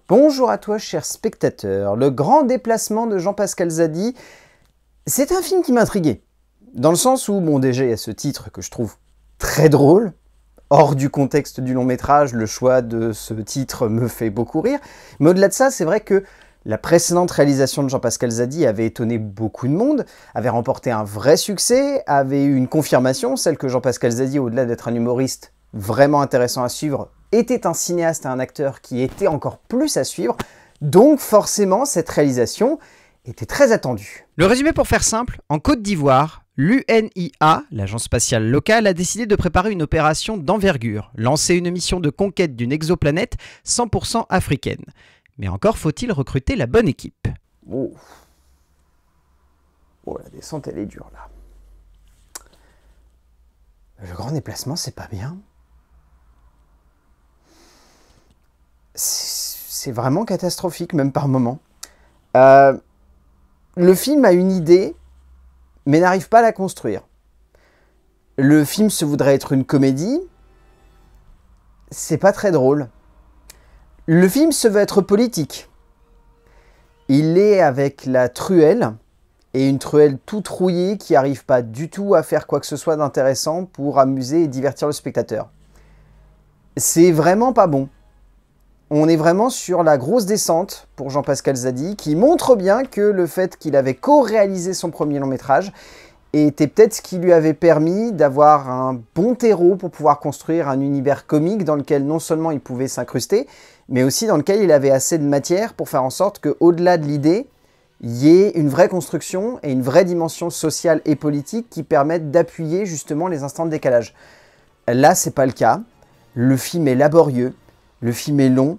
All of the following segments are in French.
Bonjour à toi, cher spectateur. Le grand déplacement de Jean-Pascal Zadi, c'est un film qui m'intriguait. Dans le sens où, bon, déjà, il y a ce titre que je trouve très drôle. Hors du contexte du long métrage, le choix de ce titre me fait beaucoup rire. Mais au-delà de ça, c'est vrai que la précédente réalisation de Jean-Pascal Zadi avait étonné beaucoup de monde, avait remporté un vrai succès, avait eu une confirmation, celle que Jean-Pascal Zadi, au-delà d'être un humoriste vraiment intéressant à suivre, était un cinéaste et un acteur qui était encore plus à suivre. Donc forcément, cette réalisation était très attendue. Le résumé pour faire simple, en Côte d'Ivoire, l'UNIA, l'agence spatiale locale, a décidé de préparer une opération d'envergure, lancer une mission de conquête d'une exoplanète 100% africaine. Mais encore faut-il recruter la bonne équipe. Oh, la descente, elle est dure, là. Le grand déplacement, c'est pas bien. C'est vraiment catastrophique, même par moments. Le film a une idée, mais n'arrive pas à la construire. Le film se voudrait être une comédie. C'est pas très drôle. Le film se veut être politique. Il est avec la truelle, et une truelle toute rouillée qui n'arrive pas du tout à faire quoi que ce soit d'intéressant pour amuser et divertir le spectateur. C'est vraiment pas bon. On est vraiment sur la grosse descente pour Jean-Pascal Zadi, qui montre bien que le fait qu'il avait co-réalisé son premier long métrage était peut-être ce qui lui avait permis d'avoir un bon terreau pour pouvoir construire un univers comique dans lequel non seulement il pouvait s'incruster, mais aussi dans lequel il avait assez de matière pour faire en sorte qu'au-delà de l'idée, il y ait une vraie construction et une vraie dimension sociale et politique qui permettent d'appuyer justement les instants de décalage. Là, c'est pas le cas. Le film est laborieux. Le film est long,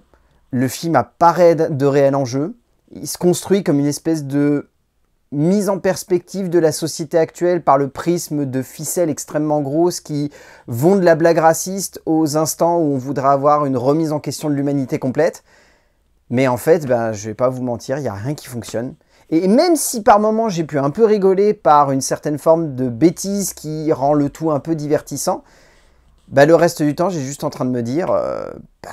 le film a pas de réel enjeu, il se construit comme une espèce de mise en perspective de la société actuelle par le prisme de ficelles extrêmement grosses qui vont de la blague raciste aux instants où on voudrait avoir une remise en question de l'humanité complète. Mais en fait, je vais pas vous mentir, il n'y a rien qui fonctionne. Et même si par moments j'ai pu un peu rigoler par une certaine forme de bêtise qui rend le tout un peu divertissant, le reste du temps, j'ai juste en train de me dire,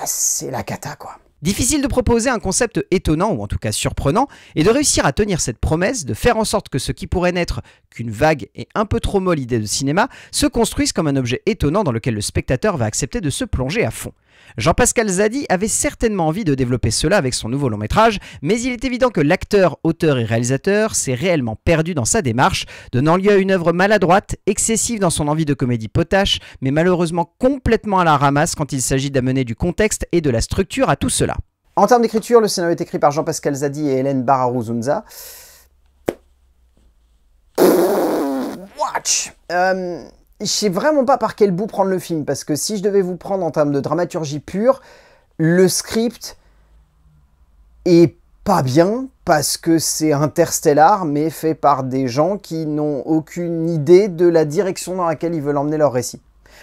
c'est la cata, quoi. Difficile de proposer un concept étonnant, ou en tout cas surprenant, et de réussir à tenir cette promesse, de faire en sorte que ce qui pourrait n'être qu'une vague et un peu trop molle idée de cinéma se construise comme un objet étonnant dans lequel le spectateur va accepter de se plonger à fond. Jean-Pascal Zadi avait certainement envie de développer cela avec son nouveau long métrage, mais il est évident que l'acteur, auteur et réalisateur s'est réellement perdu dans sa démarche, donnant lieu à une œuvre maladroite, excessive dans son envie de comédie potache, mais malheureusement complètement à la ramasse quand il s'agit d'amener du contexte et de la structure à tout cela. En termes d'écriture, le scénario est écrit par Jean-Pascal Zadi et Hélène Bararou-Zunza. Watch. Je sais vraiment pas par quel bout prendre le film, parce que si je devais vous prendre en termes de dramaturgie pure, le script est pas bien, parce que c'est Interstellar, mais fait par des gens qui n'ont aucune idée de la direction dans laquelle ils veulent emmener leur récit.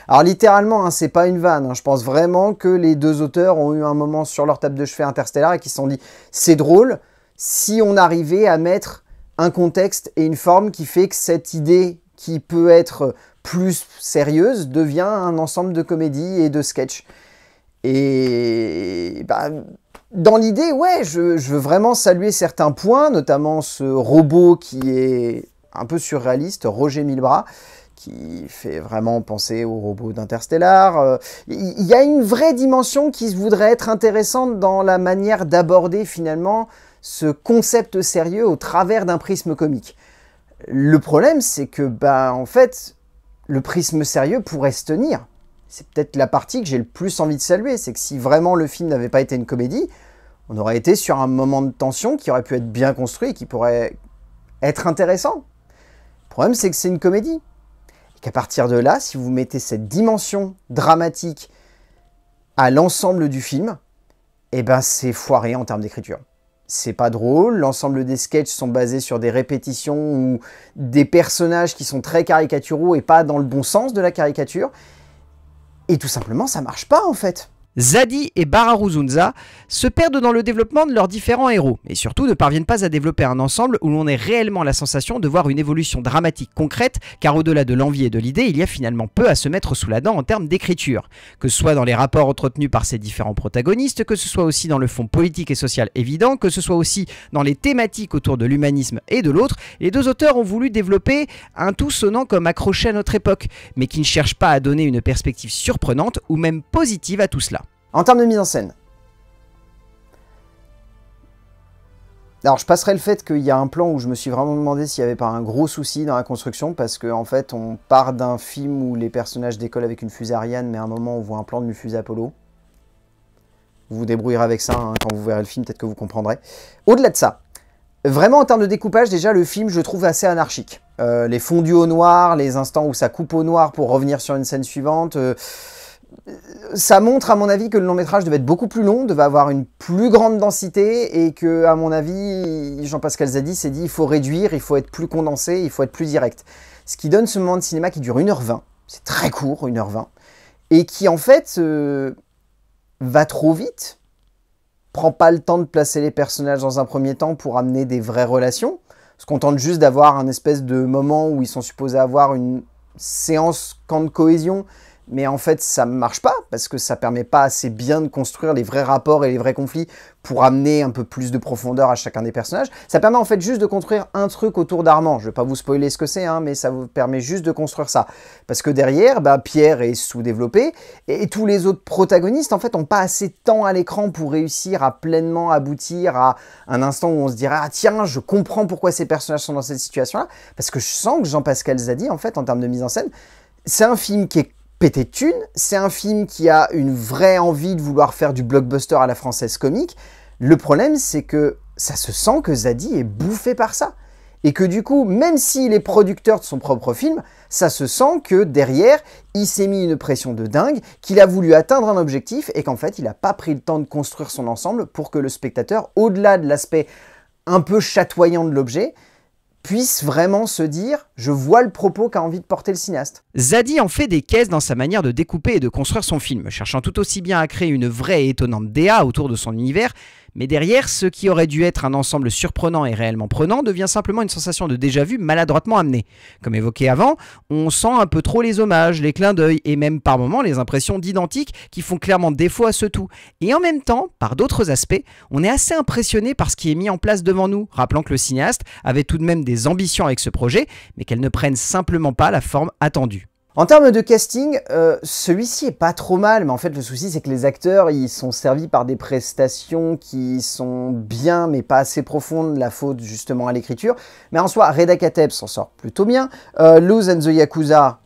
Alors littéralement, c'est pas une vanne, je pense vraiment que les deux auteurs ont eu un moment sur leur table de chevet Interstellar et qui se sont dit « c'est drôle si on arrivait à mettre un contexte et une forme qui fait que cette idée qui peut être plus sérieuse devient un ensemble de comédies et de sketchs. » Et dans l'idée, ouais, je veux vraiment saluer certains points, notamment ce robot qui est un peu surréaliste, Roger Milbras, qui fait vraiment penser au robot d'Interstellar. Il y a une vraie dimension qui voudrait être intéressante dans la manière d'aborder finalement ce concept sérieux au travers d'un prisme comique. Le problème, c'est que, en fait, le prisme sérieux pourrait se tenir. C'est peut-être la partie que j'ai le plus envie de saluer, c'est que si vraiment le film n'avait pas été une comédie, on aurait été sur un moment de tension qui aurait pu être bien construit et qui pourrait être intéressant. Le problème, c'est que c'est une comédie. Qu'à partir de là, si vous mettez cette dimension dramatique à l'ensemble du film, c'est foiré en termes d'écriture. C'est pas drôle, l'ensemble des sketchs sont basés sur des répétitions ou des personnages qui sont très caricaturaux et pas dans le bon sens de la caricature. Et tout simplement, ça marche pas en fait. Zadie et Bararuzunza se perdent dans le développement de leurs différents héros, et surtout ne parviennent pas à développer un ensemble où l'on ait réellement la sensation de voir une évolution dramatique concrète, car au-delà de l'envie et de l'idée, il y a finalement peu à se mettre sous la dent en termes d'écriture. Que ce soit dans les rapports entretenus par ces différents protagonistes, que ce soit aussi dans le fond politique et social évident, que ce soit aussi dans les thématiques autour de l'humanisme et de l'autre, les deux auteurs ont voulu développer un tout sonnant comme accroché à notre époque, mais qui ne cherche pas à donner une perspective surprenante ou même positive à tout cela. En termes de mise en scène, alors je passerai le fait qu'il y a un plan où je me suis vraiment demandé s'il n'y avait pas un gros souci dans la construction, parce qu'en fait on part d'un film où les personnages décollent avec une fusée Ariane, mais à un moment on voit un plan d'une fusée Apollo. Vous vous débrouillerez avec ça, hein, quand vous verrez le film, peut-être que vous comprendrez. Au-delà de ça, vraiment en termes de découpage, déjà le film je le trouve assez anarchique. Les fondus au noir, les instants où ça coupe au noir pour revenir sur une scène suivante... ça montre à mon avis que le long métrage devait être beaucoup plus long, devait avoir une plus grande densité et que à mon avis Jean-Pascal Zadi s'est dit il faut réduire, il faut être plus condensé, il faut être plus direct. Ce qui donne ce moment de cinéma qui dure 1h20, c'est très court 1h20, et qui en fait va trop vite, prend pas le temps de placer les personnages dans un premier temps pour amener des vraies relations, se contente juste d'avoir un espèce de moment où ils sont supposés avoir une séance camp de cohésion. Mais en fait, ça ne marche pas, parce que ça ne permet pas assez bien de construire les vrais rapports et les vrais conflits pour amener un peu plus de profondeur à chacun des personnages. Ça permet en fait juste de construire un truc autour d'Armand. Je ne vais pas vous spoiler ce que c'est, hein, mais ça vous permet juste de construire ça. Parce que derrière, Pierre est sous-développé, et tous les autres protagonistes, en fait, n'ont pas assez de temps à l'écran pour réussir à pleinement aboutir à un instant où on se dira « Ah tiens, je comprends pourquoi ces personnages sont dans cette situation-là », parce que je sens que Jean-Pascal Zadi, en fait, en termes de mise en scène, c'est un film qui est pété de thunes, c'est un film qui a une vraie envie de vouloir faire du blockbuster à la française comique. Le problème, c'est que ça se sent que Zadi est bouffé par ça. Et que du coup, même s'il est producteur de son propre film, ça se sent que derrière, il s'est mis une pression de dingue, qu'il a voulu atteindre un objectif et qu'en fait, il n'a pas pris le temps de construire son ensemble pour que le spectateur, au-delà de l'aspect un peu chatoyant de l'objet, puisse vraiment se dire « je vois le propos qu'a envie de porter le cinéaste ». Zadi en fait des caisses dans sa manière de découper et de construire son film, cherchant tout aussi bien à créer une vraie et étonnante DA autour de son univers, mais derrière, ce qui aurait dû être un ensemble surprenant et réellement prenant devient simplement une sensation de déjà-vu maladroitement amenée. Comme évoqué avant, on sent un peu trop les hommages, les clins d'œil et même par moments les impressions d'identique qui font clairement défaut à ce tout. Et en même temps, par d'autres aspects, on est assez impressionné par ce qui est mis en place devant nous, rappelant que le cinéaste avait tout de même des ambitions avec ce projet, mais qu'elles ne prennent simplement pas la forme attendue. En termes de casting, celui-ci est pas trop mal, mais en fait le souci c'est que les acteurs ils sont servis par des prestations qui sont bien mais pas assez profondes, la faute justement à l'écriture. Mais en soi, Reda Kateb s'en sort plutôt bien, Luz and the Yakuza,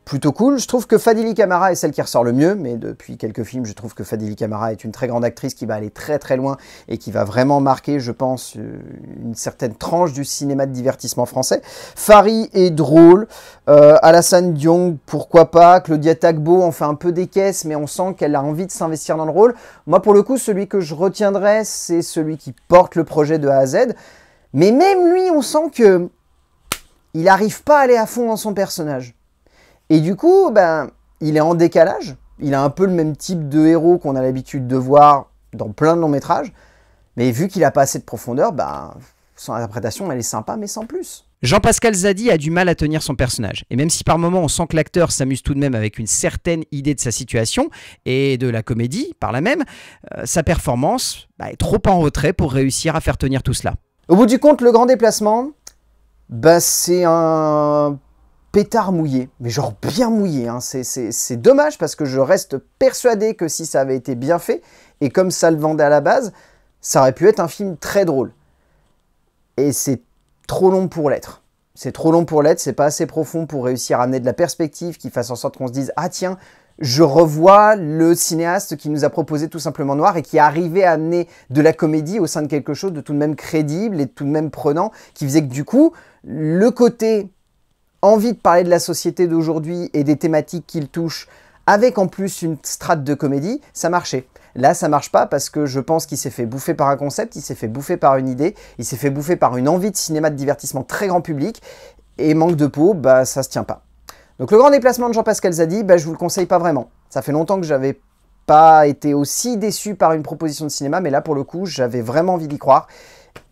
plutôt cool. Je trouve que Fadili Camara est celle qui ressort le mieux, mais depuis quelques films, je trouve que Fadili Camara est une très grande actrice qui va aller très très loin et qui va vraiment marquer, je pense, une certaine tranche du cinéma de divertissement français. Fari est drôle, Alassane Diong, pourquoi pas, Claudia Tagbo en fait un peu des caisses, mais on sent qu'elle a envie de s'investir dans le rôle. Moi, pour le coup, celui que je retiendrai, c'est celui qui porte le projet de A à Z, mais même lui, on sent que il n'arrive pas à aller à fond dans son personnage. Et du coup, il est en décalage. Il a un peu le même type de héros qu'on a l'habitude de voir dans plein de longs métrages. Mais vu qu'il n'a pas assez de profondeur, son interprétation, elle est sympa, mais sans plus. Jean-Pascal Zadi a du mal à tenir son personnage. Et même si par moments on sent que l'acteur s'amuse tout de même avec une certaine idée de sa situation et de la comédie par là même, sa performance est trop en retrait pour réussir à faire tenir tout cela. Au bout du compte, le grand déplacement, c'est un pétard mouillé, mais genre bien mouillé, hein. C'est dommage parce que je reste persuadé que si ça avait été bien fait, et comme ça le vendait à la base, ça aurait pu être un film très drôle. Et c'est trop long pour l'être. C'est trop long pour l'être, c'est pas assez profond pour réussir à amener de la perspective qui fasse en sorte qu'on se dise « Ah tiens, je revois le cinéaste qui nous a proposé Tout simplement Noir et qui a arrivé à amener de la comédie au sein de quelque chose de tout de même crédible et de tout de même prenant, qui faisait que du coup, le côté envie de parler de la société d'aujourd'hui et des thématiques qu'il touche, avec en plus une strate de comédie, ça marchait. Là, ça marche pas parce que je pense qu'il s'est fait bouffer par un concept, il s'est fait bouffer par une idée, il s'est fait bouffer par une envie de cinéma de divertissement très grand public, et manque de peau, ça se tient pas. Donc le grand déplacement de Jean-Pascal Zadi, je vous le conseille pas vraiment. Ça fait longtemps que j'avais pas été aussi déçu par une proposition de cinéma, mais là, pour le coup, j'avais vraiment envie d'y croire.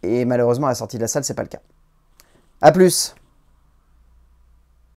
Et malheureusement, à la sortie de la salle, c'est pas le cas. A plus!